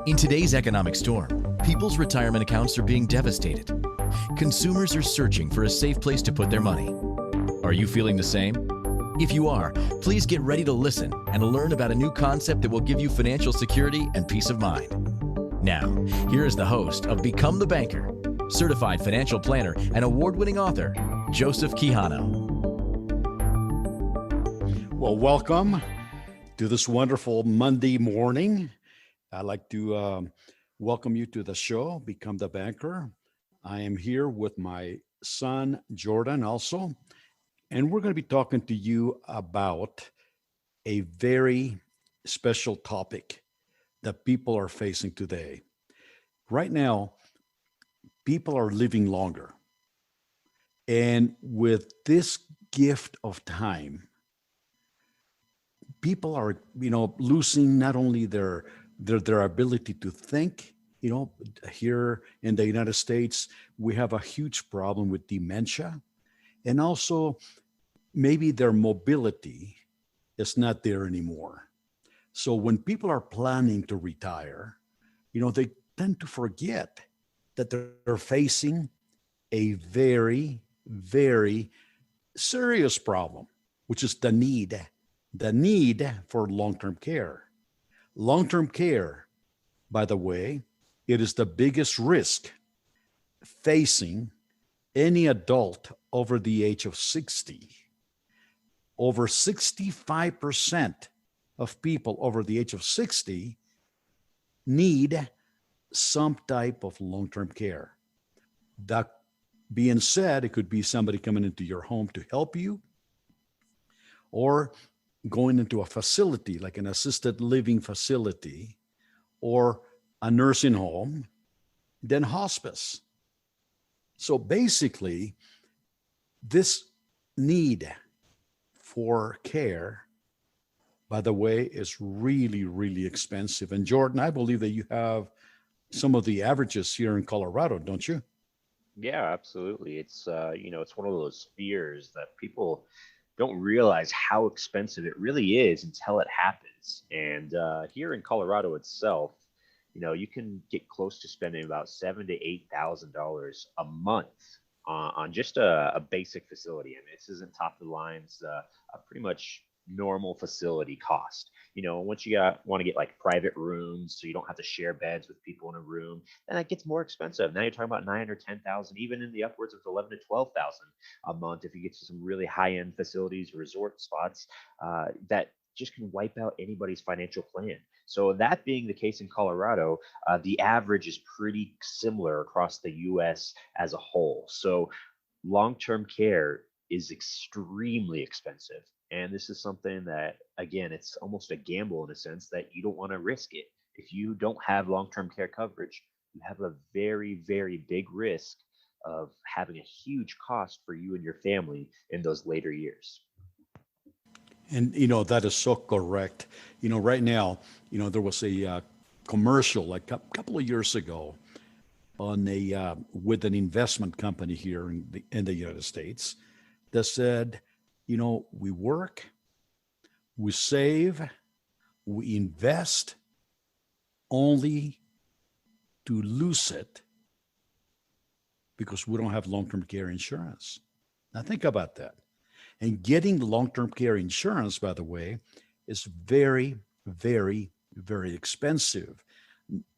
In today's economic storm, people's retirement accounts are being devastated. Consumers are searching for a safe place to put their money. Are you feeling the same? If you are, please get ready to listen and learn about a new concept that will give you financial security and peace of mind. Now, here is the host of Become the Banker, certified financial planner and award-winning author, Joseph Quijano. Well, welcome to this wonderful Monday morning. I'd like to welcome you to the show, Become the Banker. I am here with my son, Jordan, also, and we're going to be talking to you about a very special topic that people are facing today. Right now, people are living longer. And with this gift of time, people are, losing not only their ability to think. Here in the United States, we have a huge problem with dementia, and also maybe their mobility is not there anymore. So when people are planning to retire, they tend to forget that they're facing a very, very serious problem, which is the need for long-term care. Long-term care, by the way, it is the biggest risk facing any adult over the age of 60. Over 65% of people over the age of 60 need some type of long-term care. That being said, it could be somebody coming into your home to help you, or going into a facility like an assisted living facility or a nursing home, then hospice. So basically, this need for care, by the way, is really, really expensive. And Jordan, I believe that you have some of the averages here in Colorado, don't you? Yeah, absolutely. It's one of those fears that people don't realize how expensive it really is until it happens. And here in Colorado itself, you can get close to spending about $7,000 to $8,000 a month on just a basic facility. I mean, this isn't top of the lines, a pretty much normal facility cost. Once you want to get like private rooms, so you don't have to share beds with people in a room, then that gets more expensive. Now you're talking about 9 or 10,000, even in the upwards of 11 to 12,000 a month if you get to some really high-end facilities, resort spots that just can wipe out anybody's financial plan. So that being the case in Colorado, the average is pretty similar across the U.S. as a whole. So long-term care is extremely expensive. And this is something that, again, it's almost a gamble in a sense that you don't want to risk it. If you don't have long-term care coverage, you have a very, very big risk of having a huge cost for you and your family in those later years. And, that is so correct. Right now, there was a commercial like a couple of years ago on with an investment company here in the United States that said, we work, we save, we invest only to lose it because we don't have long-term care insurance. Now think about that. And getting long-term care insurance, by the way, is very, very, very expensive.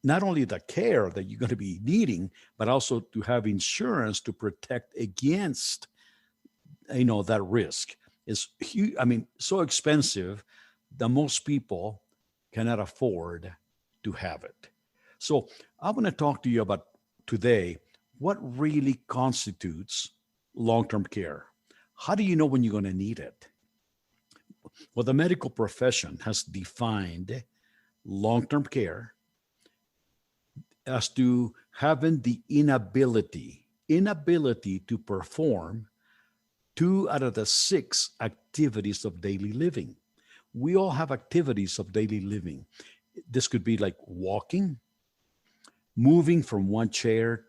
Not only the care that you're going to be needing, but also to have insurance to protect against that risk is huge. I mean, so expensive that most people cannot afford to have it. So I want to talk to you about today what really constitutes long-term care. How do you know when you're going to need it? Well, the medical profession has defined long-term care as to having the inability to perform 2 out of the 6 activities of daily living. We all have activities of daily living. This could be like walking, moving from one chair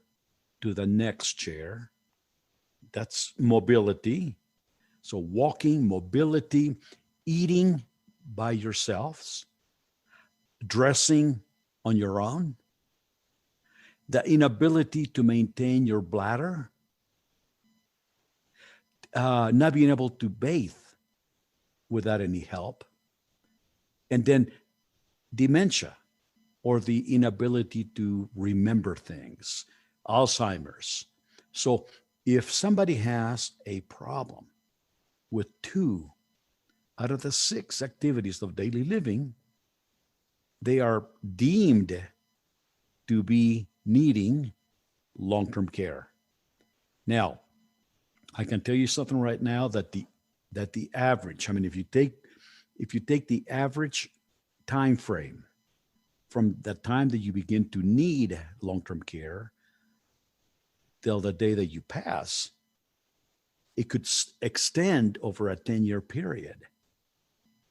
to the next chair. That's mobility. So walking, mobility, eating by yourselves, dressing on your own, the inability to maintain your bladder, not being able to bathe without any help, and then dementia or the inability to remember things, Alzheimer's. So if somebody has a problem with 2 out of the 6 activities of daily living, they are deemed to be needing long-term care. Now, I can tell you something right now that the average, I mean, if you take the average time frame from the time that you begin to need long-term care till the day that you pass, it could extend over a 10-year period.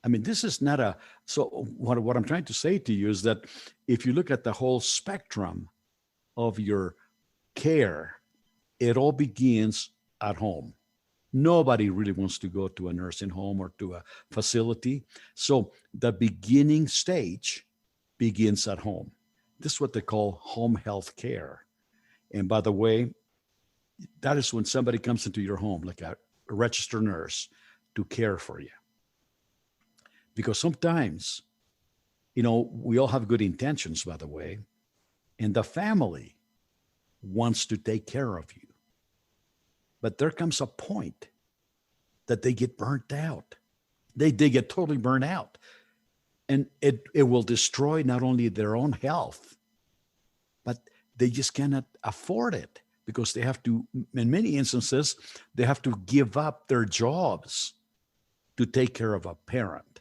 I mean, this is not so what I'm trying to say to you is that if you look at the whole spectrum of your care, it all begins at home. Nobody really wants to go to a nursing home or to a facility. So the beginning stage begins at home. This is what they call home health care. And by the way, that is when somebody comes into your home, like a registered nurse, to care for you. Because sometimes, we all have good intentions, by the way, and the family wants to take care of you. But there comes a point that they get burnt out. They get totally burnt out. And it will destroy not only their own health, but they just cannot afford it because they have to, in many instances, they have to give up their jobs to take care of a parent.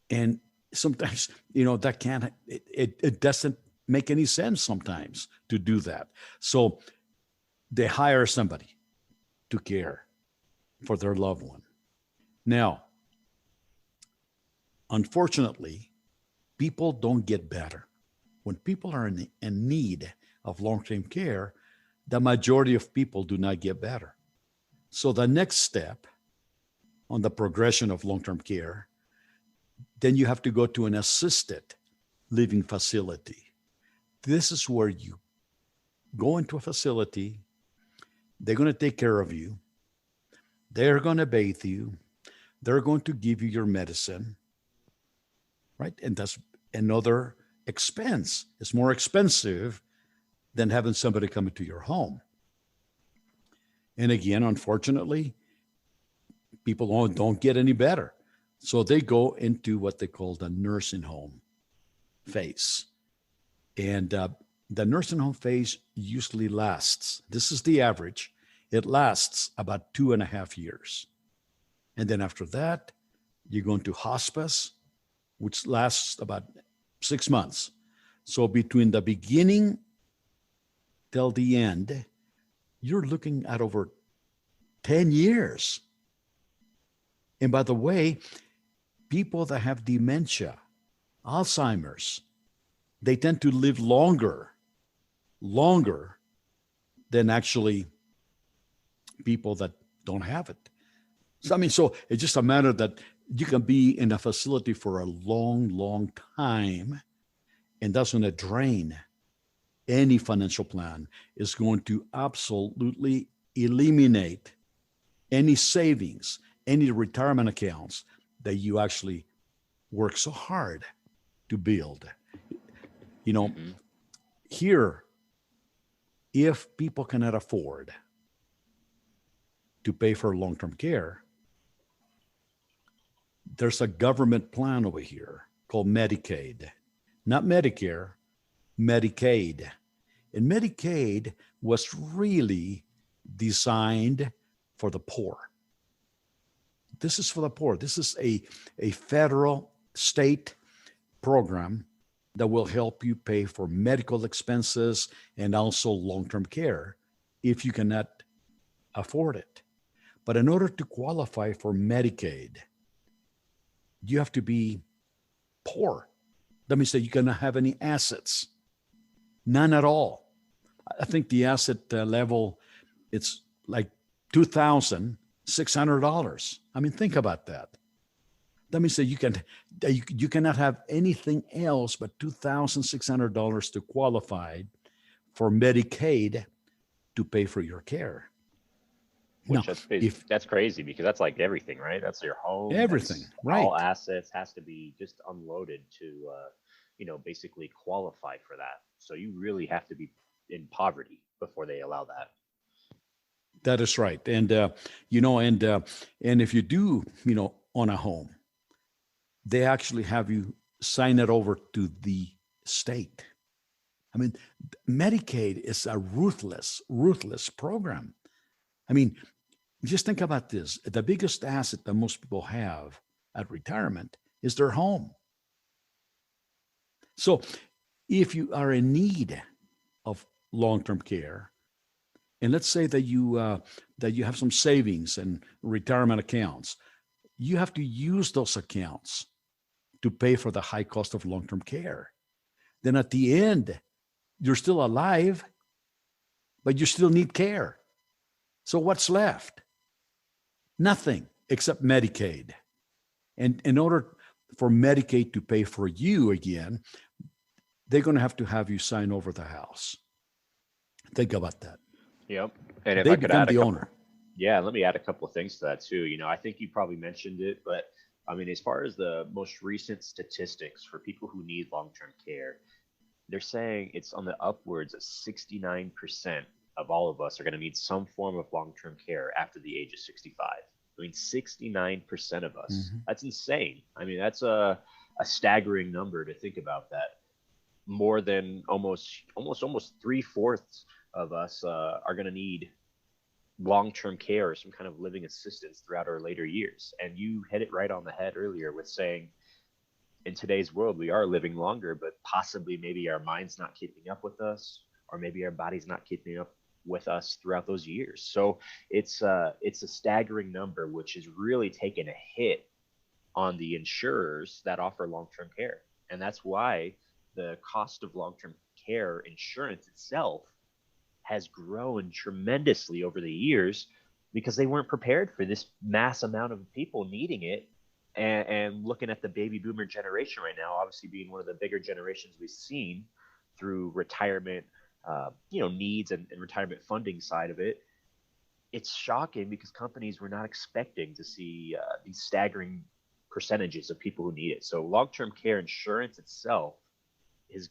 And sometimes, that can't, it doesn't make any sense sometimes to do that. So they hire somebody to care for their loved one. Now, unfortunately, people don't get better. When people are in need of long-term care, the majority of people do not get better. So the next step on the progression of long-term care, then you have to go to an assisted living facility. This is where you go into a facility. They're going to take care of you. They're going to bathe you. They're going to give you your medicine, right? And that's another expense. It's more expensive than having somebody come into your home. And again, unfortunately, people don't get any better. So they go into what they call the nursing home phase. And the nursing home phase usually lasts, this is the average, it lasts about 2.5 years. And then after that, you go into hospice, which lasts about 6 months. So between the beginning till the end, you're looking at over 10 years. And by the way, people that have dementia, Alzheimer's, they tend to live longer than actually people that don't have it. So it's just a matter that you can be in a facility for a long time, and that's going to drain any financial plan. Is going to absolutely eliminate any savings, any retirement accounts that you actually work so hard to build. Here, if people cannot afford to pay for long-term care, there's a government plan over here called Medicaid, not Medicare, Medicaid. And Medicaid was really designed for the poor. This is for the poor. This is a federal state program that will help you pay for medical expenses and also long-term care if you cannot afford it. But in order to qualify for Medicaid, you have to be poor. That means that you cannot have any assets, none at all. I think the asset level, it's like $2,600. I mean, think about that. That means that You cannot have anything else but $2,600 to qualify for Medicaid to pay for your care. Which Now, if that's crazy because that's like everything, right? That's your home. everything, That's right? all assets has to be just unloaded to, basically qualify for that. So you really have to be in poverty before they allow that. That is right. And and if you do, own a home, they actually have you sign it over to the state. I mean, Medicaid is a ruthless program. I mean, just think about this. The biggest asset that most people have at retirement is their home. So if you are in need of long-term care, and let's say that you have some savings and retirement accounts, you have to use those accounts to pay for the high cost of long-term care. Then at the end, you're still alive, but you still need care. So what's left? Nothing except Medicaid. And in order for Medicaid to pay for you again, they're going to have you sign over the house. Think about that. Yep. And if They I could become add a the couple, owner. yeah, let me add a couple of things to that too. I think you probably mentioned it, but I mean, as far as the most recent statistics for people who need long-term care, they're saying it's on the upwards of 69% of all of us are going to need some form of long-term care after the age of 65. I mean, 69% of us. Mhm. That's insane. I mean, that's a staggering number to think about that. More than almost three-fourths of us are going to need long-term care or some kind of living assistance throughout our later years. And you hit it right on the head earlier with saying in today's world, we are living longer, but possibly maybe our mind's not keeping up with us, or maybe our body's not keeping up with us throughout those years. So it's a staggering number, which is really taking a hit on the insurers that offer long-term care. And that's why the cost of long-term care insurance itself has grown tremendously over the years because they weren't prepared for this mass amount of people needing it. And looking at the baby boomer generation right now, obviously being one of the bigger generations we've seen through retirement, needs and retirement funding side of it, it's shocking because companies were not expecting to see these staggering percentages of people who need it. So long-term care insurance itself has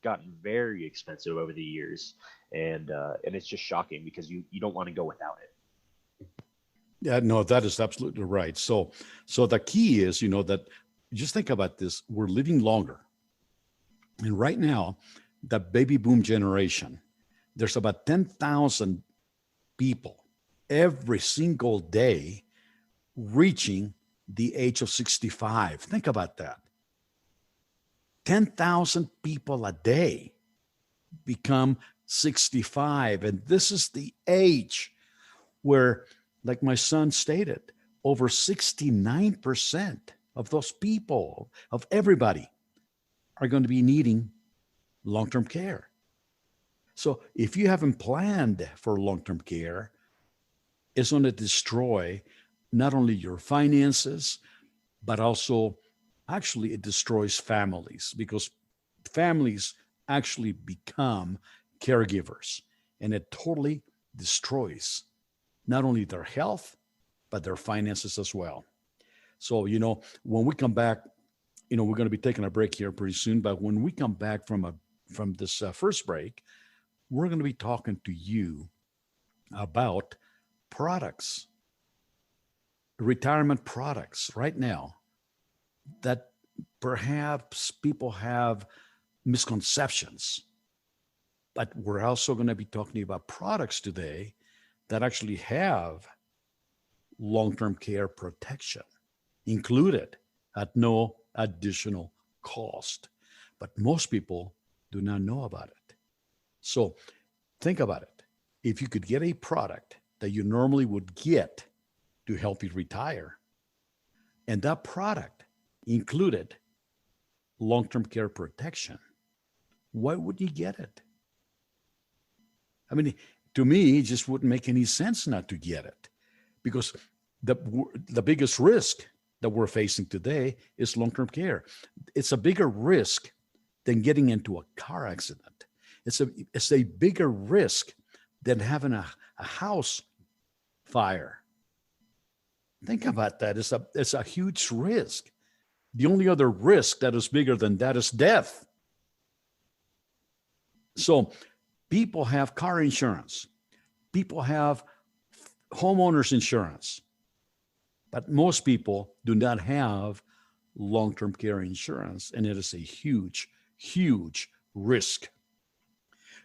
gotten very expensive over the years, and it's just shocking because you don't want to go without it. Yeah, no, that is absolutely right. So the key is, that just think about this. We're living longer. And right now, the baby boom generation, there's about 10,000 people every single day reaching the age of 65. Think about that. 10,000 people a day become 65. And this is the age where, like my son stated, over 69% of those people, of everybody, are going to be needing long-term care. So if you haven't planned for long-term care, it's going to destroy not only your finances, but also actually it destroys families because families actually become caregivers, and it totally destroys not only their health, but their finances as well. So, when we come back, we're going to be taking a break here pretty soon, but when we come back from this first break, we're going to be talking to you about products, retirement products right now that perhaps people have misconceptions. But we're also going to be talking about products today that actually have long-term care protection included at no additional cost. But most people do not know about it. So think about it. If you could get a product that you normally would get to help you retire, and that product included long-term care protection, why would you get it? I mean, to me, it just wouldn't make any sense not to get it because the biggest risk that we're facing today is long-term care. It's a bigger risk than getting into a car accident. It's a bigger risk than having a house fire. Think about that. It's a huge risk. The only other risk that is bigger than that is death. So people have car insurance. People have homeowners insurance. But most people do not have long-term care insurance, and it is a huge, huge risk.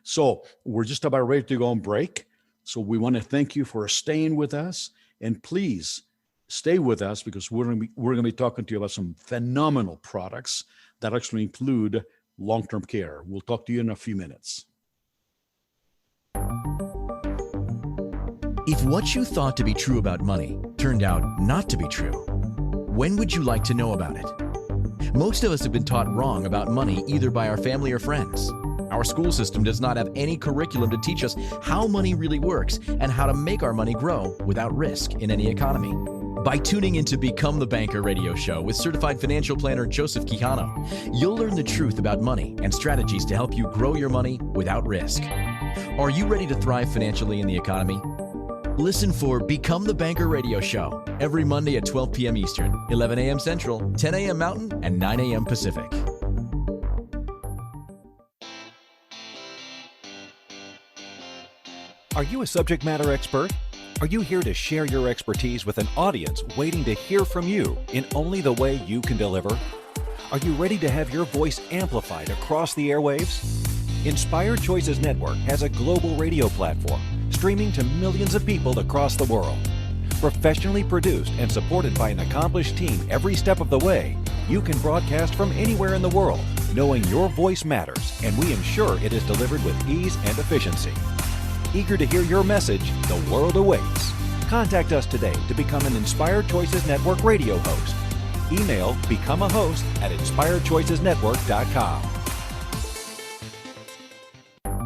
So we're just about ready to go on break. So we want to thank you for staying with us, and please stay with us because we're going to be talking to you about some phenomenal products that actually include long-term care. We'll talk to you in a few minutes. If what you thought to be true about money turned out not to be true, when would you like to know about it? Most of us have been taught wrong about money either by our family or friends. Our school system does not have any curriculum to teach us how money really works and how to make our money grow without risk in any economy. By tuning into Become the Banker radio show with certified financial planner Joseph Quijano, you'll learn the truth about money and strategies to help you grow your money without risk. Are you ready to thrive financially in the economy? Listen for Become the Banker radio show every Monday at 12 p.m. Eastern, 11 a.m. Central, 10 a.m. Mountain, and 9 a.m. Pacific. Are you a subject matter expert? Are you here to share your expertise with an audience waiting to hear from you in only the way you can deliver? Are you ready to have your voice amplified across the airwaves? Inspired Choices Network has a global radio platform streaming to millions of people across the world. Professionally produced and supported by an accomplished team every step of the way, you can broadcast from anywhere in the world, knowing your voice matters, and we ensure it is delivered with ease and efficiency. Eager to hear your message, the world awaits. Contact us today to become an Inspired Choices Network radio host. Email becomeahost@inspiredchoicesnetwork.com.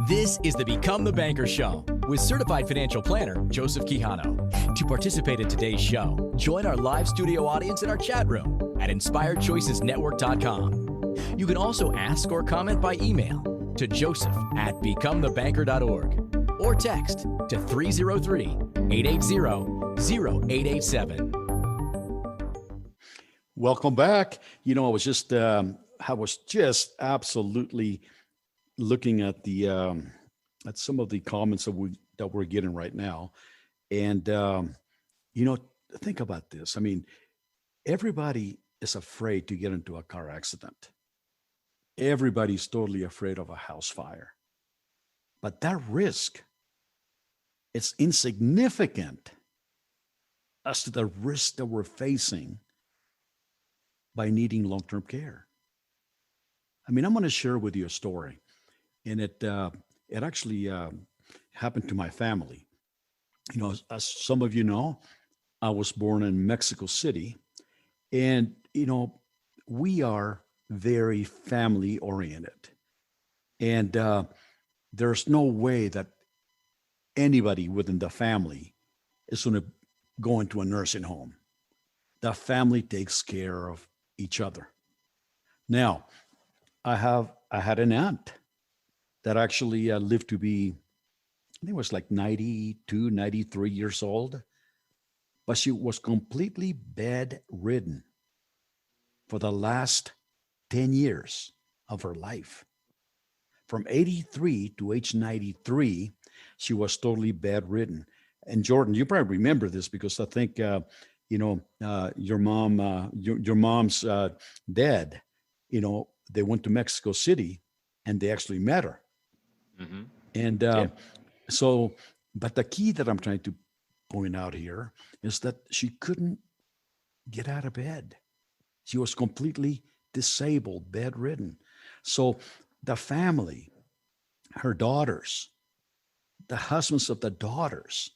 This is the Become the Banker show with certified financial planner Joseph Quijano. To participate in today's show, join our live studio audience in our chat room at inspiredchoicesnetwork.com. You can also ask or comment by email to joseph@becomethebanker.org or text to 303-880-0887. Welcome back. I was just absolutely looking at the at some of the comments that we're getting right now, and think about this. I mean, everybody is afraid to get into a car accident. Everybody's totally afraid of a house fire, but that risk is insignificant as to the risk that we're facing by needing long-term care. I mean, I'm going to share with you a story. And it actually happened to my family. As some of you know, I was born in Mexico City, and we are very family oriented, and there's no way that anybody within the family is going to go into a nursing home. The family takes care of each other. Now, I had an aunt that actually lived to be, I think it was like 92, 93 years old, but she was completely bedridden for the last 10 years of her life. From 83 to age 93, she was totally bedridden. And Jordan, you probably remember this because I think, your mom's dad, they went to Mexico City and they actually met her. Mm-hmm. And but the key that I'm trying to point out here is that she couldn't get out of bed. She was completely disabled, bedridden. So the family, her daughters, the husbands of the daughters,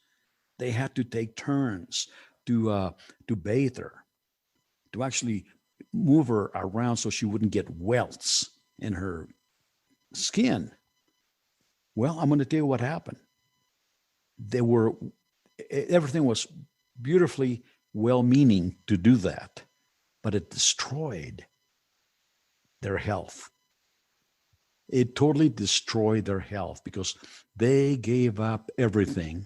they had to take turns to bathe her, to actually move her around so she wouldn't get welts in her skin. Well, I'm going to tell you what happened. Everything was beautifully well-meaning to do that. but it destroyed their health. It totally destroyed their health because they gave up everything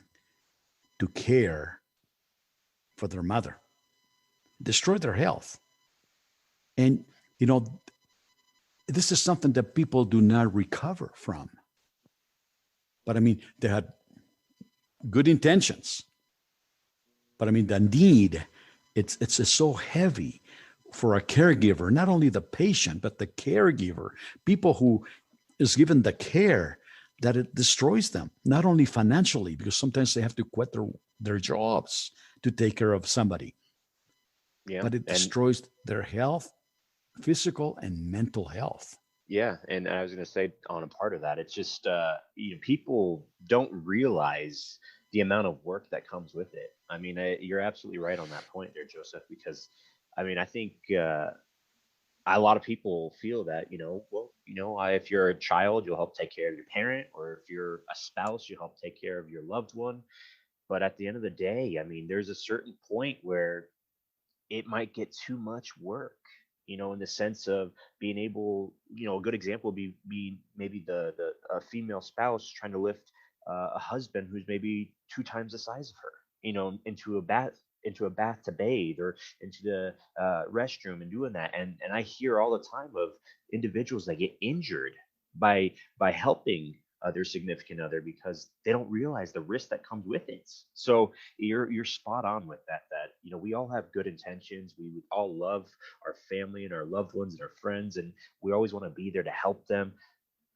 to care for their mother. Destroyed their health. And, you know, this is something that people do not recover from. But I mean, they had good intentions. But I mean, the need, it's so heavy for a caregiver, not only the patient, but the caregiver, people who is given the care, that it destroys them, not only financially, because sometimes they have to quit their jobs to take care of somebody, Yeah. but it And destroys their health, physical and mental health. yeah, and I was going to say on a part of that, it's just people don't realize the amount of work that comes with it. I mean, you're absolutely right on that point there, Joseph, because I mean, I think a lot of people feel that, well, if you're a child, you'll help take care of your parent, or if you're a spouse, you'll help take care of your loved one. But at the end of the day, I mean, there's a certain point where it might get too much work, in the sense of being able, a good example would be maybe the a female spouse trying to lift a husband who's maybe two times the size of her, into a bath to bathe, or into the restroom and doing that. And I hear all the time of individuals that get injured by helping their significant other, because they don't realize the risk that comes with it. So you're spot on with that. That we all have good intentions. We would all love our family and our loved ones and our friends, and we always want to be there to help them.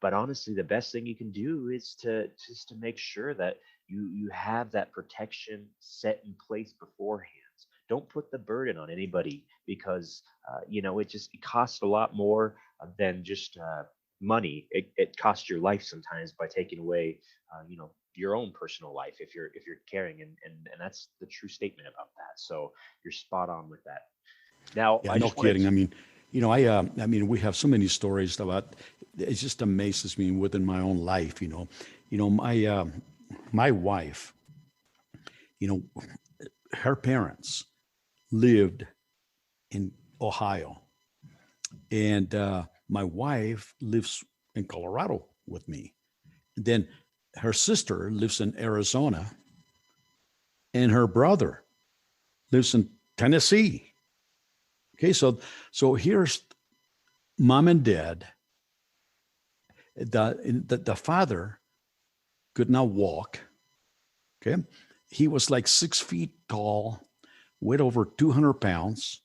But honestly, the best thing you can do is to make sure that you have that protection set in place beforehand. Don't put the burden on anybody, because it costs a lot more than just money. It costs your life sometimes by taking away your own personal life, if you're caring, and that's the true statement about that. So you're spot on with that. Now Yeah, I no just wanted kidding. to. I mean, we have so many stories about. It just amazes me within my own life. My wife. You know, her parents lived in Ohio, and my wife lives in Colorado with me. And then her sister lives in Arizona, and her brother lives in Tennessee. Okay, so here's mom and dad. The father could not walk. Okay, he was like 6 feet tall, weighed over 200 pounds.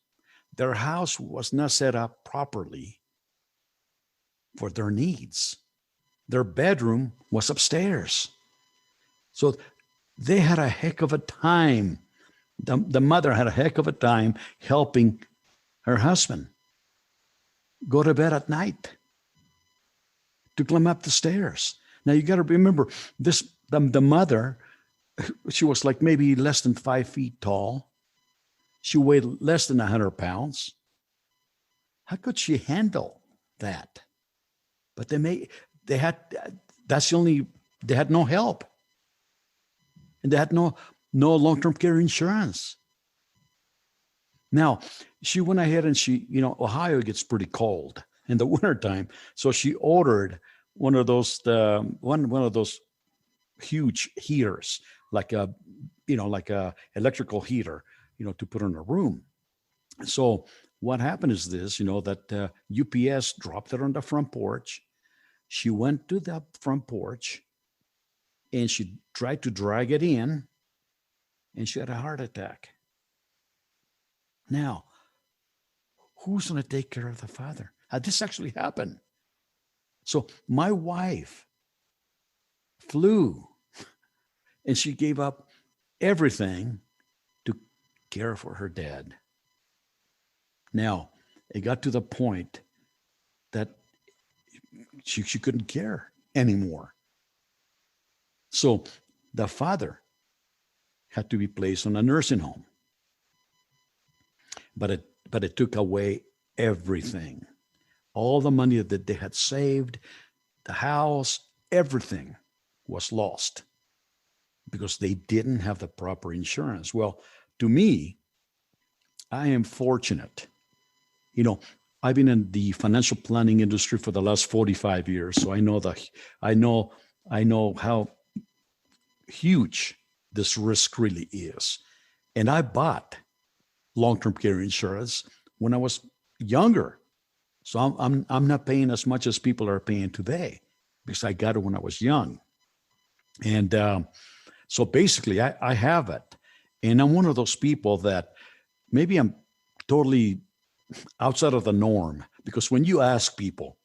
Their house was not set up properly for their needs. Their bedroom was upstairs. So they had a heck of a time. The mother had a heck of a time helping her husband go to bed at night, to climb up the stairs. Now you got to remember this: the mother, she was like maybe less than 5 feet tall. She weighed less than 100 pounds. How could she handle that? But they had, that's the only, they had no help, and they had no long-term care insurance. Now, she went ahead and Ohio gets pretty cold in the wintertime. So she ordered one of those, one of those huge heaters, like a electrical heater, to put in a room. So what happened is this, that UPS dropped it on the front porch. She went to the front porch and she tried to drag it in, and she had a heart attack. Now, who's going to take care of the father? This actually happened. So my wife flew, and she gave up everything to care for her dad. Now, it got to the point that she couldn't care anymore. So the father had to be placed on a nursing home. But it took away everything. All the money that they had saved, the house, everything was lost because they didn't have the proper insurance. Well, to me, I am fortunate You know, I've been in the financial planning industry for the last 45 years, so I know I know how huge this risk really is. And I bought long-term care insurance when I was younger. So I'm not paying as much as people are paying today because I got it when I was young. And so basically, I have it. And I'm one of those people that maybe I'm totally outside of the norm because when you ask people,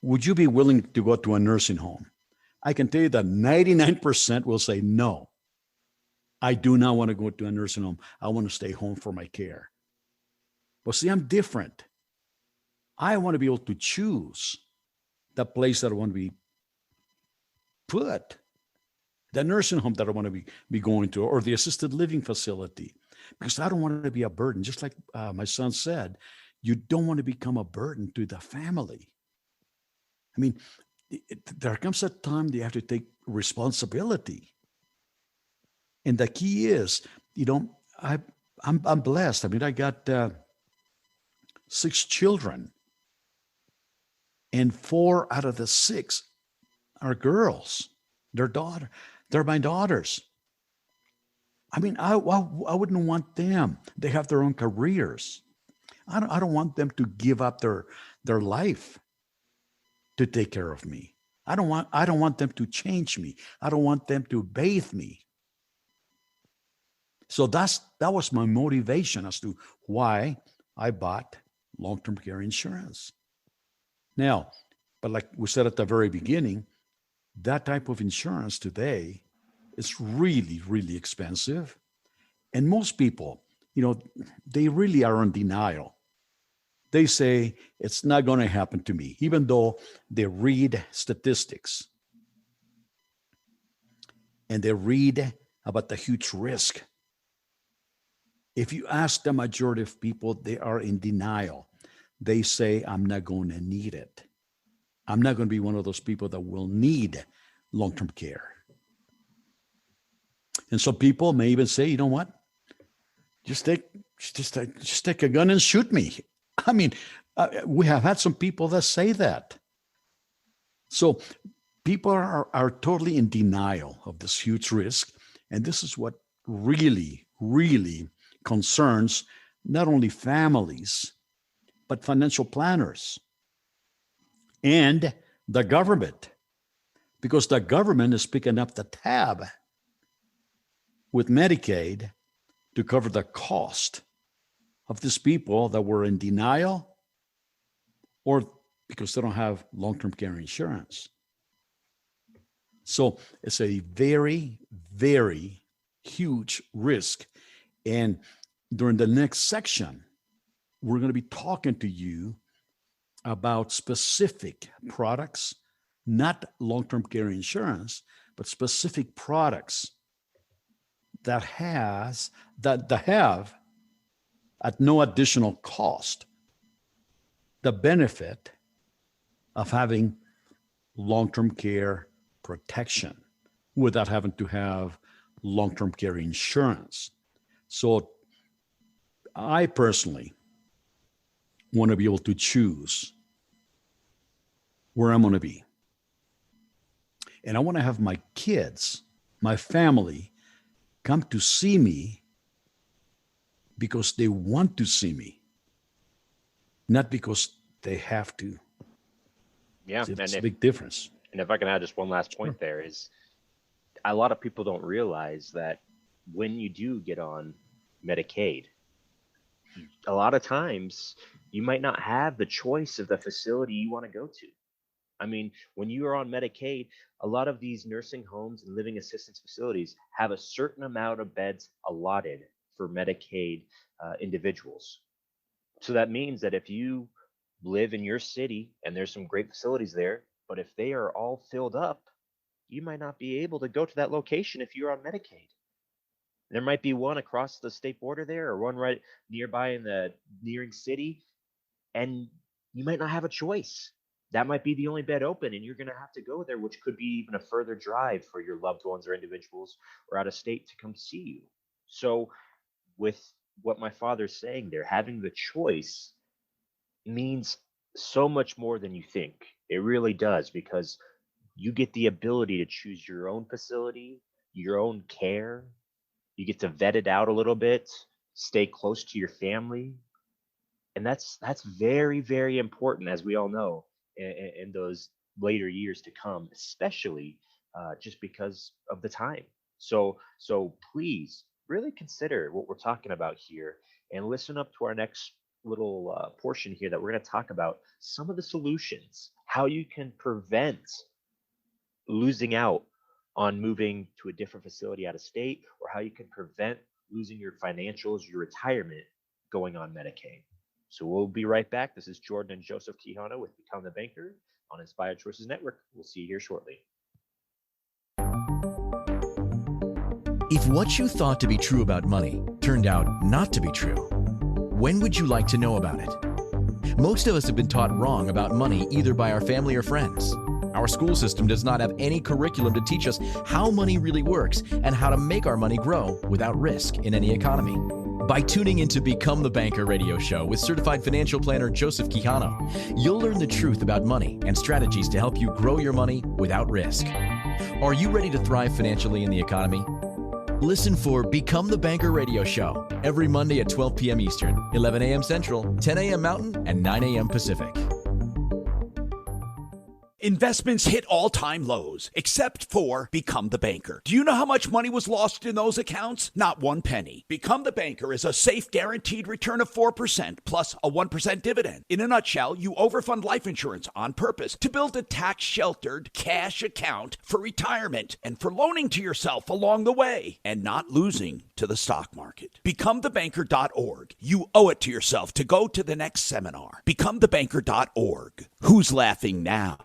would you be willing to go to a nursing home? I can tell you that 99% will say no. I do not want to go to a nursing home. I want to stay home for my care. But see, I'm different. I want to be able to choose the place that I want to be put, the nursing home that I want to be going to, or the assisted living facility, because I don't want to be a burden. Just like my son said, you don't want to become a burden to the family. I mean, there comes a time that you have to take responsibility. And the key is, you know, I'm blessed. I mean, I got 6 children, and 4 out of the 6 are girls. They're my daughters. I mean, I wouldn't want them. They have their own careers. I don't want them to give up their life to take care of me. I don't want them to change me. I don't want them to bathe me. So that was my motivation as to why I bought long-term care insurance. Now, but like we said at the very beginning, that type of insurance today is really, really expensive. And most people, you know, they really are in denial. They say it's not going to happen to me, even though they read statistics and they read about the huge risk. If you ask the majority of people, they are in denial. They say, I'm not going to need it. I'm not going to be one of those people that will need long-term care. And some people may even say, you know what? Just take a gun and shoot me. I mean, we have had some people that say that. So people are totally in denial of this huge risk. And this is what really, really concerns not only families, but financial planners and the government, because the government is picking up the tab with Medicaid to cover the cost of these people that were in denial or because they don't have long-term care insurance. So it's a very, very huge risk. And during the next section, we're going to be talking to you about specific products, not long-term care insurance, but specific products that have at no additional cost the benefit of having long-term care protection without having to have long-term care insurance. So I personally want to be able to choose where I'm going to be. And I want to have my kids, my family, come to see me because they want to see me, not because they have to. Yeah, It's a big difference. And if I can add just one last point, there is a lot of people don't realize that when you do get on Medicaid, a lot of times you might not have the choice of the facility you want to go to. I mean, when you are on Medicaid, a lot of these nursing homes and living assistance facilities have a certain amount of beds allotted for Medicaid individuals. So that means that if you live in your city and there's some great facilities there, but if they are all filled up, you might not be able to go to that location if you're on Medicaid. There might be one across the state border there or one right nearby in the nearing city, and you might not have a choice. That might be the only bed open, and you're going to have to go there, which could be even a further drive for your loved ones or individuals or out of state to come see you. So, with what my father's saying there, having the choice means so much more than you think. It really does, because you get the ability to choose your own facility, your own care. You get to vet it out a little bit, stay close to your family, and that's very, very important, as we all know, in those later years to come, especially just because of the time. So please really consider what we're talking about here, and listen up to our next little portion here, that we're going to talk about some of the solutions, how you can prevent losing out on moving to a different facility out of state, or how you can prevent losing your financials, your retirement, going on Medicaid. So we'll be right back. This is Jordan and Joseph Quijano with Become the Banker on Inspired Choices Network. We'll see you here shortly. If what you thought to be true about money turned out not to be true, when would you like to know about it? Most of us have been taught wrong about money either by our family or friends. Our school system does not have any curriculum to teach us how money really works and how to make our money grow without risk in any economy. By tuning into Become the Banker radio show with certified financial planner Joseph Quijano, you'll learn the truth about money and strategies to help you grow your money without risk. Are you ready to thrive financially in the economy? Listen for Become the Banker radio show every Monday at 12 p.m. Eastern, 11 a.m. Central, 10 a.m. Mountain, and 9 a.m. Pacific. Investments hit all-time lows, except for Become the Banker. Do you know how much money was lost in those accounts? Not one penny. Become the Banker is a safe, guaranteed return of 4% plus a 1% dividend. In a nutshell, you overfund life insurance on purpose to build a tax-sheltered cash account for retirement and for loaning to yourself along the way and not losing to the stock market. BecomeTheBanker.org. You owe it to yourself to go to the next seminar. BecomeTheBanker.org. Who's laughing now?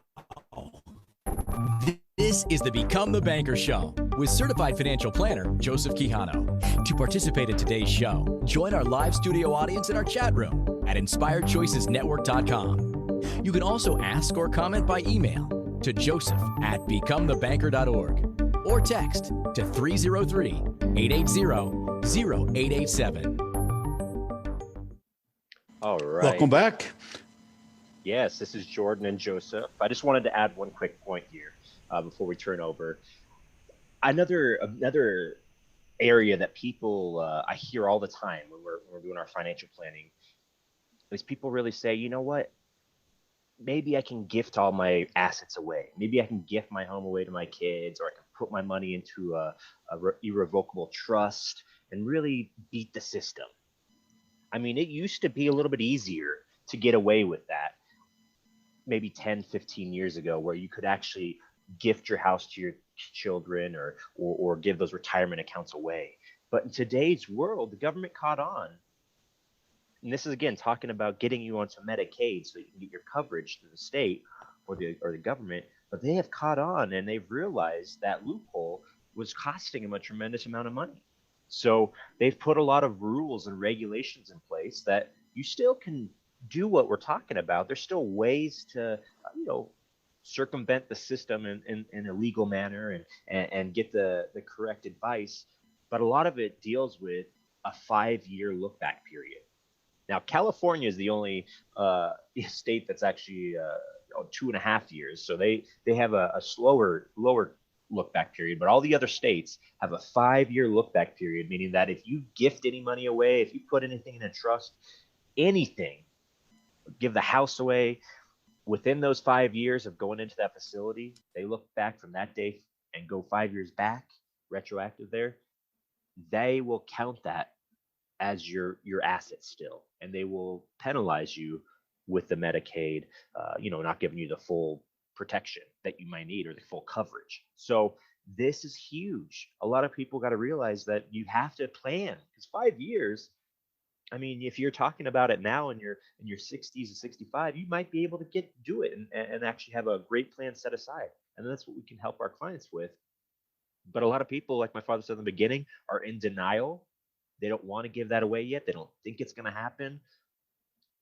This is the Become the Banker show with certified financial planner Joseph Quijano. To participate in today's show, join our live studio audience in our chat room at inspiredchoicesnetwork.com. You can also ask or comment by email to joseph@becomethebanker.org or text to 303-880-0887. All right. Welcome back. Yes, this is Jordan and Joseph. I just wanted to add one quick point here before we turn over. Another area that people I hear all the time when we're doing our financial planning is people really say, you know what? Maybe I can gift all my assets away. Maybe I can gift my home away to my kids, or I can put my money into a irrevocable trust and really beat the system. I mean, it used to be a little bit easier to get away with that maybe 10, 15 years ago, where you could actually gift your house to your children, or give those retirement accounts away. But in today's world, the government caught on. And this is, again, talking about getting you onto Medicaid so you can get your coverage through the state or the government. But they have caught on, and they've realized that loophole was costing them a tremendous amount of money. So they've put a lot of rules and regulations in place that you still can do what we're talking about. There's still ways to, circumvent the system in a legal manner and get the correct advice. But a lot of it deals with a 5-year look back period. Now, California is the only state that's actually 2.5 years. So they have a lower look back period, but all the other states have a 5-year look back period, meaning that if you gift any money away, if you put anything in a trust, anything, give the house away, within those 5 years of going into that facility, they look back from that day and go 5 years back, retroactive there, they will count that as your asset still, and they will penalize you with the Medicaid, not giving you the full protection that you might need, or the full coverage. So this is huge. A lot of people got to realize that you have to plan, because 5 years, I mean, if you're talking about it now in your 60s and 65, you might be able to do it and actually have a great plan set aside. And that's what we can help our clients with. But a lot of people, like my father said in the beginning, are in denial. They don't want to give that away yet. They don't think it's going to happen.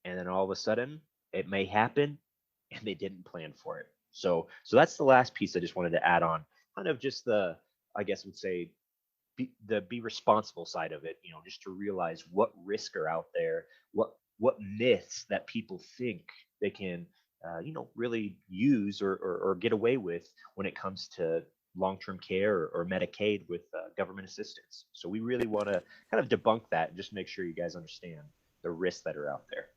And then all of a sudden, it may happen, and they didn't plan for it. So that's the last piece I just wanted to add on. Kind of just the, I guess I would say, be responsible side of it, just to realize what risks are out there, what what myths that people think they can, really use or get away with when it comes to long-term care or Medicaid with government assistance. So we really want to kind of debunk that and just make sure you guys understand the risks that are out there.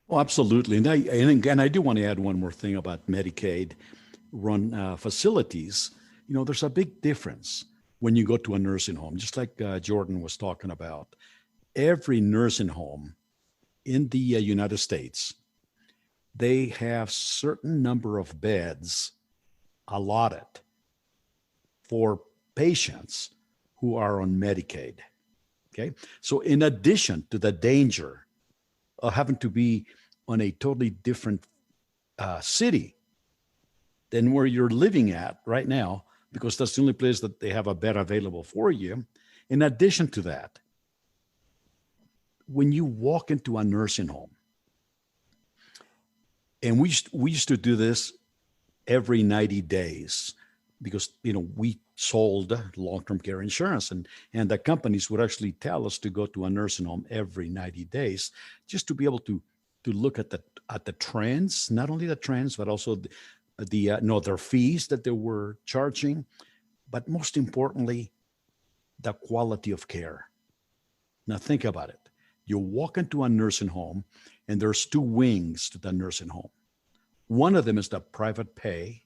Oh, absolutely. And I do want to add one more thing about Medicaid run facilities. There's a big difference when you go to a nursing home, just like Jordan was talking about. Every nursing home in the United States, they have certain number of beds allotted for patients who are on Medicaid. Okay. So in addition to the danger of having to be on a totally different city than where you're living at right now, because that's the only place that they have a bed available for you. In addition to that, when you walk into a nursing home, and we used to do this every 90 days because we sold long-term care insurance, and the companies would actually tell us to go to a nursing home every 90 days just to be able to look at the trends, not only the trends, but also their fees that they were charging, but most importantly, the quality of care. Now think about it. You walk into a nursing home and there's two wings to the nursing home. One of them is the private pay,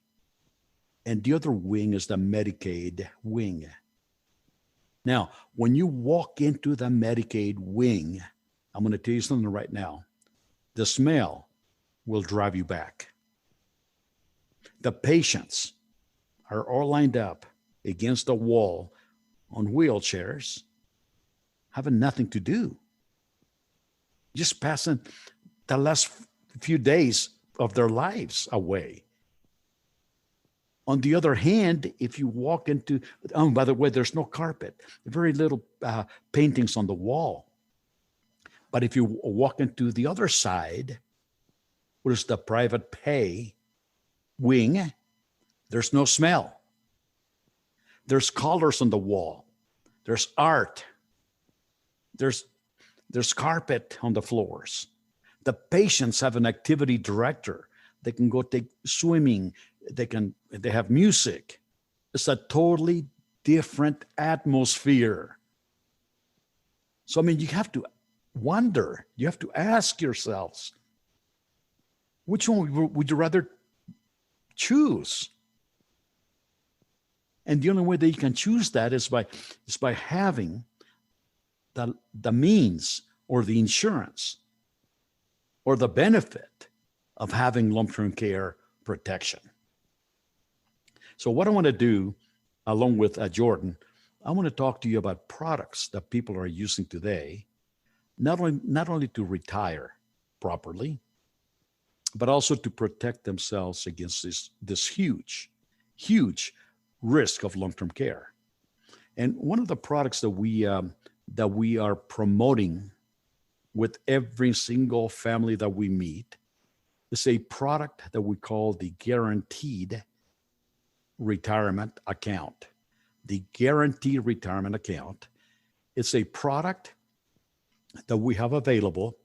and the other wing is the Medicaid wing. Now, when you walk into the Medicaid wing, I'm going to tell you something right now. The smell will drive you back. The patients are all lined up against a wall on wheelchairs, having nothing to do, just passing the last few days of their lives away. On the other hand, if you walk into, by the way, there's no carpet, very little paintings on the wall. But if you walk into the other side, which is the private pay wing, there's no smell. There's colors on the wall. There's art. There's carpet on the floors. The patients have an activity director. They can go take swimming. They have music. It's a totally different atmosphere. So, you have to wonder, you have to ask yourselves, which one would you rather choose? And the only way that you can choose that is by having the means or the insurance or the benefit of having long-term care protection. So what I want to do, along with Jordan, I want to talk to you about products that people are using today, not only to retire properly, but also to protect themselves against this huge risk of long-term care. And one of the products that we are promoting with every single family that we meet is a product that we call the Guaranteed Retirement Account. The Guaranteed Retirement Account. It's a product that we have available,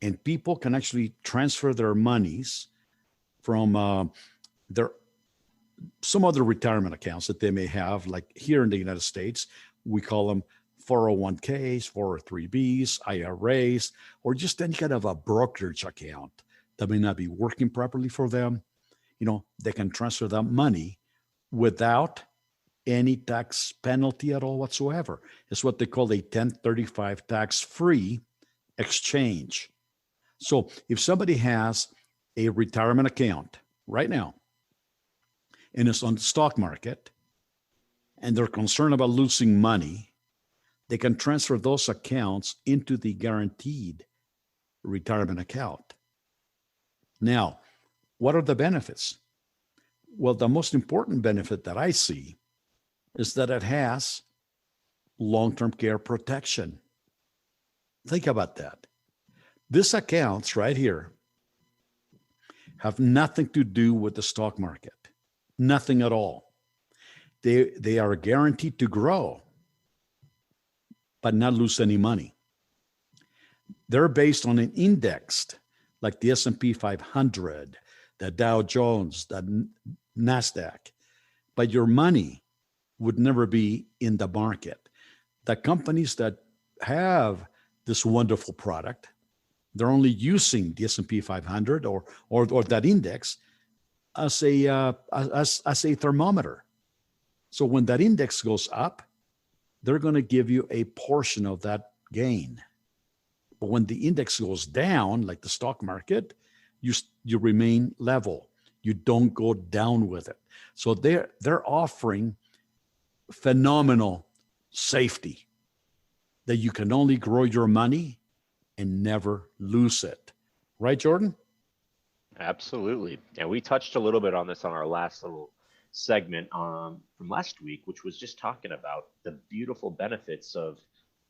and people can actually transfer their monies from some other retirement accounts that they may have, like here in the United States, we call them 401ks, 403bs, IRAs, or just any kind of a brokerage account that may not be working properly for them. They can transfer that money without any tax penalty at all whatsoever. It's what they call a 1035 tax-free exchange. So if somebody has a retirement account right now and it's on the stock market and they're concerned about losing money, they can transfer those accounts into the Guaranteed Retirement Account. Now, what are the benefits? Well, the most important benefit that I see is that it has long-term care protection. Think about that. These accounts right here have nothing to do with the stock market, nothing at all. They are guaranteed to grow, but not lose any money. They're based on an indexed, like the S&P 500, the Dow Jones, the NASDAQ. But your money would never be in the market. The companies that have this wonderful product, they're only using the S&P 500 or that index as a thermometer. So when that index goes up, they're going to give you a portion of that gain. But when the index goes down, like the stock market, you remain level. You don't go down with it. So they're offering phenomenal safety that you can only grow your money and never lose it. Right, Jordan? Absolutely. And we touched a little bit on this on our last little segment from last week, which was just talking about the beautiful benefits of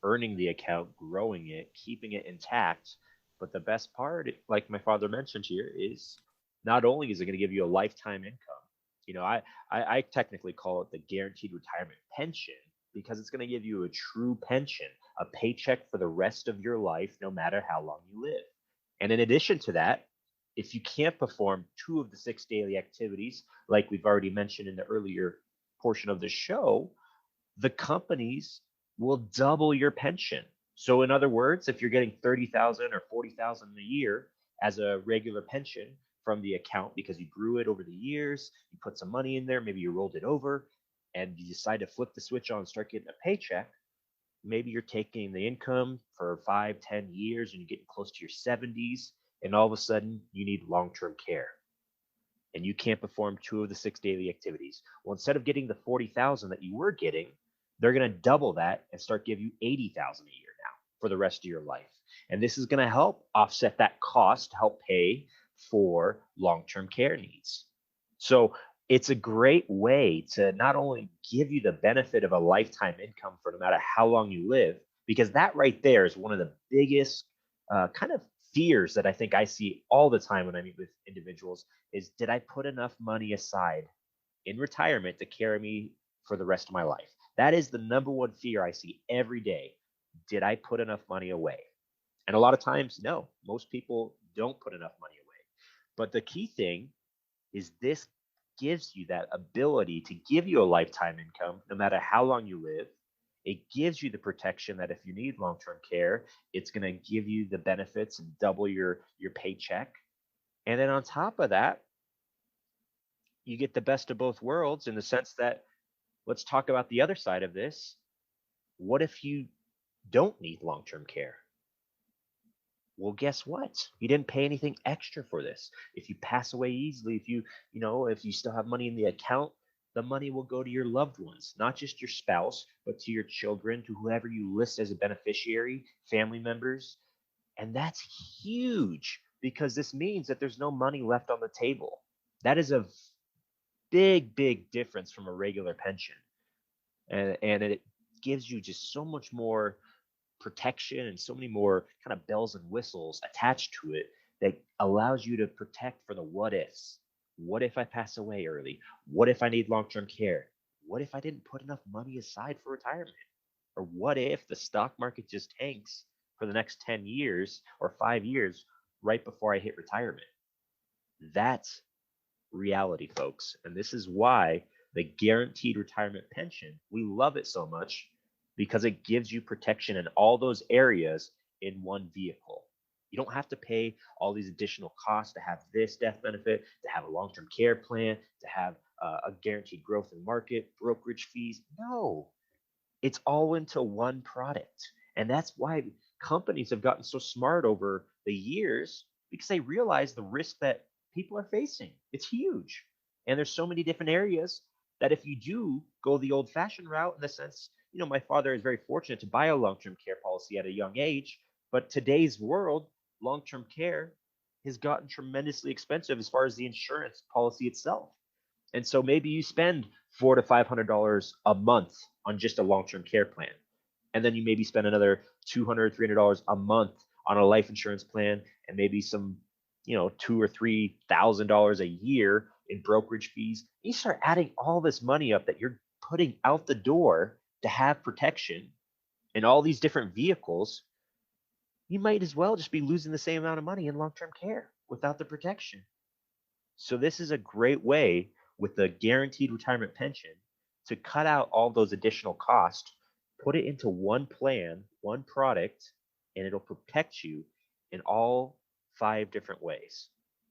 earning the account, growing it, keeping it intact. But the best part, like my father mentioned here, is not only is it going to give you a lifetime income, I technically call it the guaranteed retirement pension because it's going to give you a true pension, a paycheck for the rest of your life, no matter how long you live. And in addition to that, if you can't perform 2 of the 6 daily activities, like we've already mentioned in the earlier portion of the show, the companies will double your pension. So in other words, if you're getting 30,000 or 40,000 a year as a regular pension from the account because you grew it over the years, you put some money in there, maybe you rolled it over, and you decide to flip the switch on and start getting a paycheck, maybe you're taking the income for 5, 10 years and you're getting close to your 70s, and all of a sudden you need long-term care and you can't perform 2 of the 6 daily activities. Well, instead of getting the 40,000 that you were getting, they're going to double that and start giving you 80,000 a year now for the rest of your life. And this is going to help offset that cost to help pay for long-term care needs. So it's a great way to not only give you the benefit of a lifetime income for no matter how long you live, because that right there is one of the biggest kind of fears that I think I see all the time when I meet with individuals is, did I put enough money aside in retirement to carry me for the rest of my life? That is the number one fear I see every day. Did I put enough money away? And a lot of times, no, most people don't put enough money away. But the key thing is this gives you that ability to give you a lifetime income no matter how long you live. It gives you the protection that if you need long-term care, it's going to give you the benefits and double your paycheck. And then on top of that, you get the best of both worlds in the sense that, let's talk about the other side of this. What if you don't need long-term care? Well, guess what? You didn't pay anything extra for this. If you pass away easily, if you still have money in the account, the money will go to your loved ones, not just your spouse, but to your children, to whoever you list as a beneficiary, family members. And that's huge because this means that there's no money left on the table. That is a big, big difference from a regular pension. And it gives you just so much more protection and so many more kind of bells and whistles attached to it that allows you to protect for the what ifs. What if I pass away early? What if I need long-term care? What if I didn't put enough money aside for retirement? Or what if the stock market just tanks for the next 10 years or 5 years right before I hit retirement? That's reality, folks. And this is why the guaranteed retirement pension, we love it so much because it gives you protection in all those areas in one vehicle. You don't have to pay all these additional costs to have this death benefit, to have a long-term care plan, to have a guaranteed growth in market, brokerage fees. No, it's all into one product. And that's why companies have gotten so smart over the years because they realize the risk that people are facing. It's huge. And there's so many different areas that if you do go the old-fashioned route, in the sense, my father is very fortunate to buy a long-term care policy at a young age, but today's world, long-term care has gotten tremendously expensive as far as the insurance policy itself. And so maybe you spend $400 to $500 a month on just a long-term care plan. And then you maybe spend another $200, $300 a month on a life insurance plan, and maybe some, $2,000 or $3,000 a year in brokerage fees. You start adding all this money up that you're putting out the door to have protection in all these different vehicles. you might as well just be losing the same amount of money in long-term care without the protection. So this is a great way with the guaranteed retirement pension to cut out all those additional costs, put it into one plan, one product, and it'll protect you in all five different ways.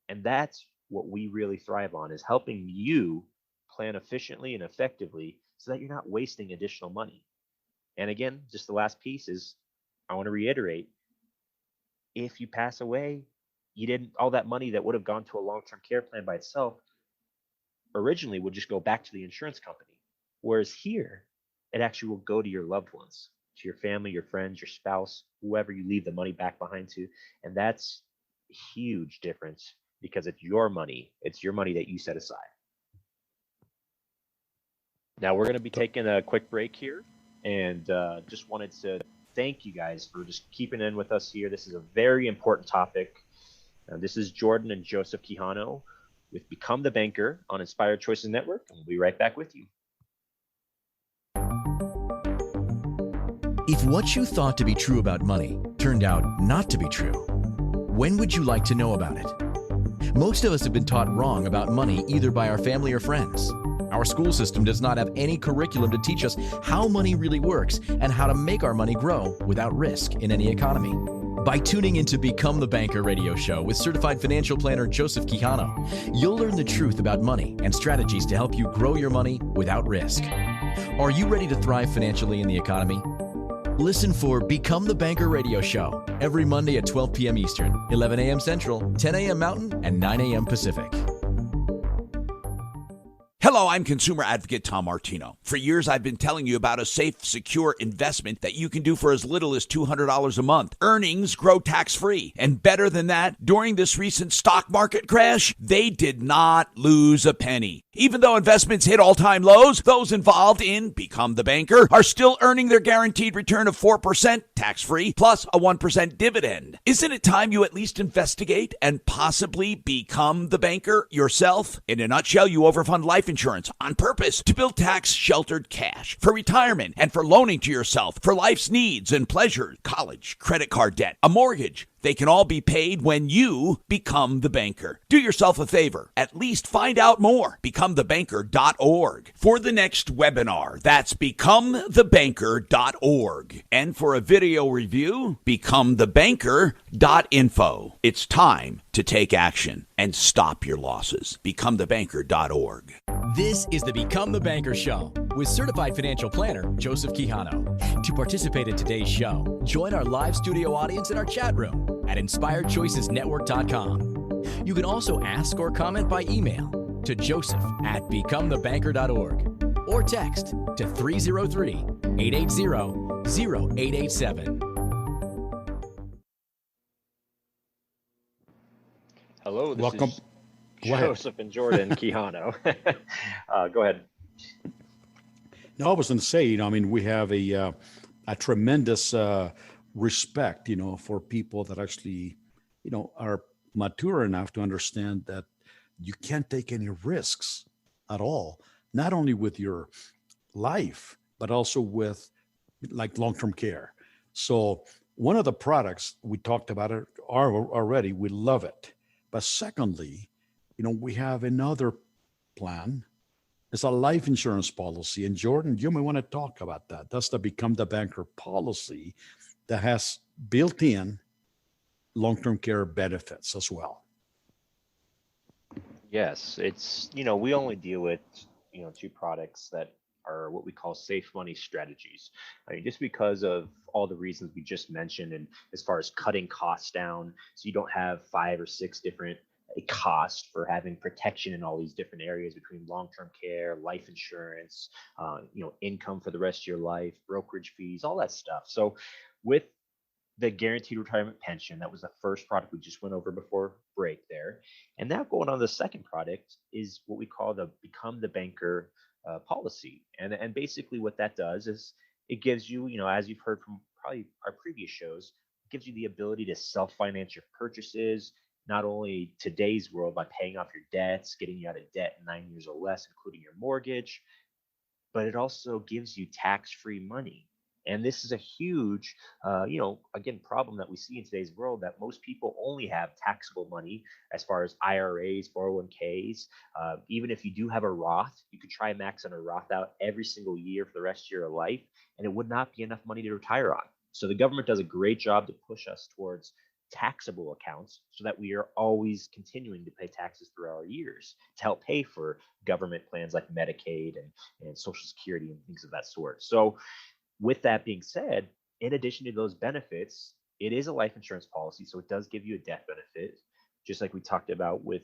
And that's what we really thrive on, is helping you plan efficiently and effectively so that you're not wasting additional money. And again, just the last piece is, I want to reiterate, if you pass away, you didn't, all that money that would have gone to a long-term care plan by itself originally would just go back to the insurance company. Whereas here, it actually will go to your loved ones, to your family, your friends, your spouse, whoever you leave the money back behind to. And that's a huge difference because it's your money. It's your money that you set aside. Now we're going to be taking a quick break here, and just wanted to thank you guys for just keeping in with us here. This is a very important topic. This is Jordan and Joseph Quijano with Become the Banker on Inspired Choices Network, and we'll be right back with you. If what you thought to be true about money turned out not to be true, when would you like to know about it? Most of us have been taught wrong about money either by our family or friends. Our school system does not have any curriculum to teach us how money really works and how to make our money grow without risk in any economy. By tuning into Become the Banker radio show with certified financial planner Joseph Quijano, you'll learn the truth about money and strategies to help you grow your money without risk. Are you ready to thrive financially in the economy? Listen for Become the Banker radio show every Monday at 12 p.m. Eastern, 11 a.m. Central, 10 a.m. Mountain, and 9 a.m. Pacific. Hello, I'm consumer advocate Tom Martino. For years, I've been telling you about a safe, secure investment that you can do for as little as $200 a month. Earnings grow tax-free. And better than that, during this recent stock market crash, they did not lose a penny. Even though investments hit all-time lows, those involved in Become the Banker are still earning their guaranteed return of 4% tax-free plus a 1% dividend. Isn't it time you at least investigate and possibly become the banker yourself? In a nutshell, you overfund life insurance on purpose to build tax-sheltered cash for retirement and for loaning to yourself for life's needs and pleasures, college, credit card debt, a mortgage. They can all be paid when you become the banker. Do yourself a favor. At least find out more. BecomeTheBanker.org. For the next webinar, that's BecomeTheBanker.org. And for a video review, BecomeTheBanker.info. It's time to take action and stop your losses. BecomeTheBanker.org. This is the Become the Banker Show with certified financial planner Joseph Quijano. To participate in today's show, join our live studio audience in our chat room at inspiredchoicesnetwork.com. You can also ask or comment by email to joseph@becomethebanker.org or text to 303-880-0887. Hello, this Welcome. is Go ahead. Joseph and Jordan Quijano. Go ahead. No, I was going to say, I mean, we have a tremendous respect, for people that actually, are mature enough to understand that you can't take any risks at all, not only with your life, but also with like long-term care. So one of the products we talked about it already, we love it. But secondly, we have another plan. It's a life insurance policy. And Jordan, you may want to talk about that. That's the Become the Banker policy that has built in long-term care benefits as well. Yes, it's, we only deal with, two products that are what we call safe money strategies. I mean, just because of all the reasons we just mentioned, and as far as cutting costs down, so you don't have 5 or 6 different costs for having protection in all these different areas between long-term care, life insurance, income for the rest of your life, brokerage fees, all that stuff. So with the guaranteed retirement pension, that was the first product we just went over before break there. And now going on to the second product is what we call the Become the Banker policy. And basically what that does is it gives you, as you've heard from probably our previous shows, it gives you the ability to self-finance your purchases, not only today's world by paying off your debts, getting you out of debt in 9 years or less, including your mortgage, but it also gives you tax-free money And this is a huge, again, problem that we see in today's world, that most people only have taxable money as far as IRAs, 401ks. Even if you do have a Roth, you could try maxing a Roth out every single year for the rest of your life, and it would not be enough money to retire on. So the government does a great job to push us towards taxable accounts so that we are always continuing to pay taxes throughout our years to help pay for government plans like Medicaid and Social Security and things of that sort. So with that being said, in addition to those benefits, it is a life insurance policy, so it does give you a death benefit, just like we talked about with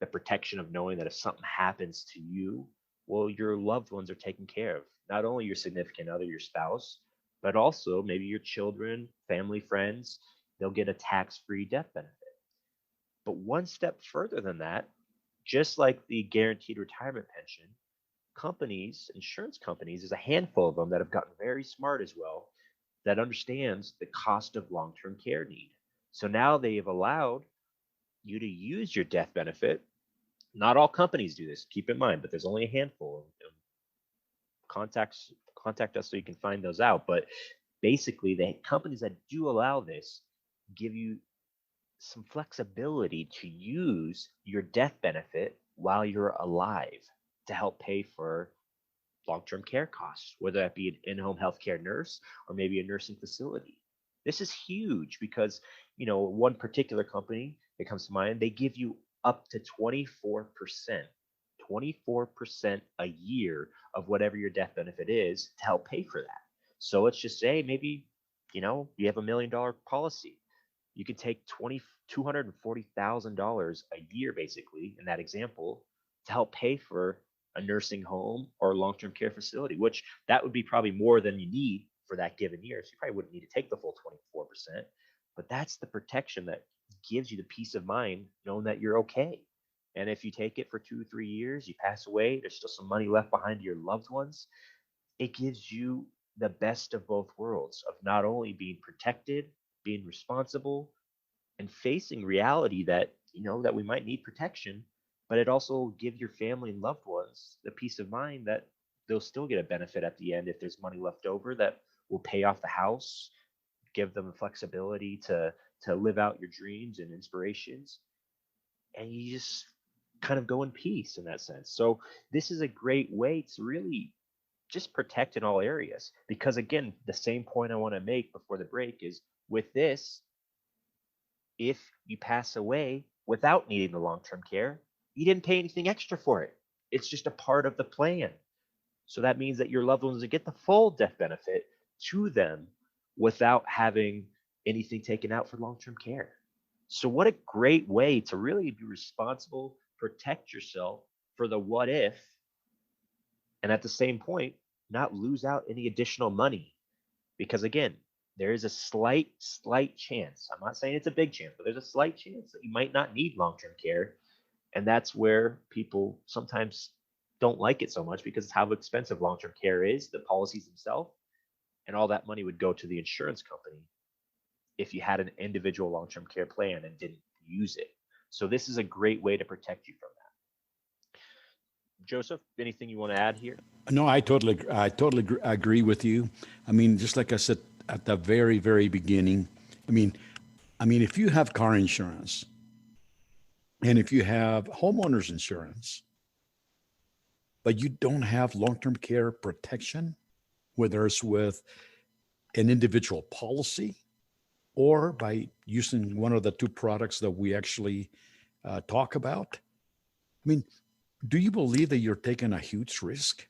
the protection of knowing that if something happens to you, well, your loved ones are taken care of. Not only your significant other, your spouse, but also maybe your children, family, friends, they'll get a tax-free death benefit. But one step further than that, just like the guaranteed retirement pension, insurance companies, there's a handful of them that have gotten very smart as well, that understands the cost of long-term care need. So now they have allowed you to use your death benefit. Not all companies do this, keep in mind, but there's only a handful. Contact us so you can find those out. But basically, the companies that do allow this give you some flexibility to use your death benefit while you're alive to help pay for long-term care costs, whether that be an in-home healthcare nurse or maybe a nursing facility. This is huge because, one particular company that comes to mind, they give you up to 24% a year of whatever your death benefit is to help pay for that. So let's just say maybe, you have $1 million policy. You could take $240,000 a year, basically, in that example, to help pay for a nursing home or a long-term care facility, which that would be probably more than you need for that given year. So you probably wouldn't need to take the full 24%, but that's the protection that gives you the peace of mind knowing that you're okay. And if you take it for 2-3 years, you pass away, there's still some money left behind to your loved ones. It gives you the best of both worlds of not only being protected, being responsible, and facing reality that, that we might need protection, but it also gives your family and loved ones the peace of mind that they'll still get a benefit at the end if there's money left over that will pay off the house, give them the flexibility to live out your dreams and inspirations, and you just kind of go in peace in that sense. So this is a great way to really just protect in all areas, because again, the same point I want to make before the break is with this, if you pass away without needing the long-term care, you didn't pay anything extra for it. It's just a part of the plan. So that means that your loved ones will get the full death benefit to them without having anything taken out for long-term care. So what a great way to really be responsible, protect yourself for the what if, and at the same point, not lose out any additional money. Because again, there is a slight chance, I'm not saying it's a big chance, but there's a slight chance that you might not need long-term care. And that's where people sometimes don't like it so much, because it's how expensive long-term care is, the policies themselves, and all that money would go to the insurance company if you had an individual long-term care plan and didn't use it. So this is a great way to protect you from that. Joseph, anything you want to add here? No, I totally agree with you. I mean, just like I said at the very, very beginning, I mean, if you have car insurance and if you have homeowners insurance, but you don't have long-term care protection, whether it's with an individual policy or by using one of the two products that we actually talk about, I mean, do you believe that you're taking a huge risk?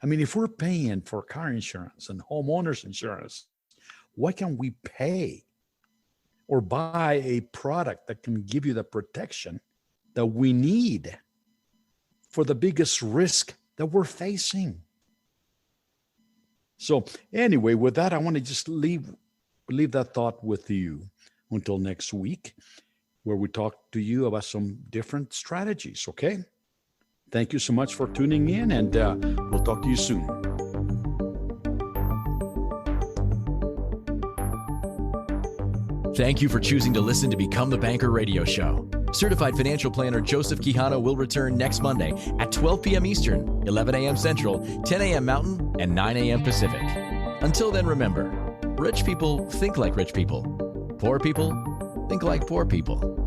I mean, if we're paying for car insurance and homeowners insurance, why can't we pay or buy a product that can give you the protection that we need for the biggest risk that we're facing? So anyway, with that, I want to just leave that thought with you until next week, where we talk to you about some different strategies, okay? Thank you so much for tuning in, and we'll talk to you soon. Thank you for choosing to listen to Become the Banker radio show. Certified financial planner Joseph Quijano will return next Monday at 12 p.m. Eastern, 11 a.m. Central, 10 a.m. Mountain, and 9 a.m. Pacific. Until then, remember, rich people think like rich people. Poor people think like poor people.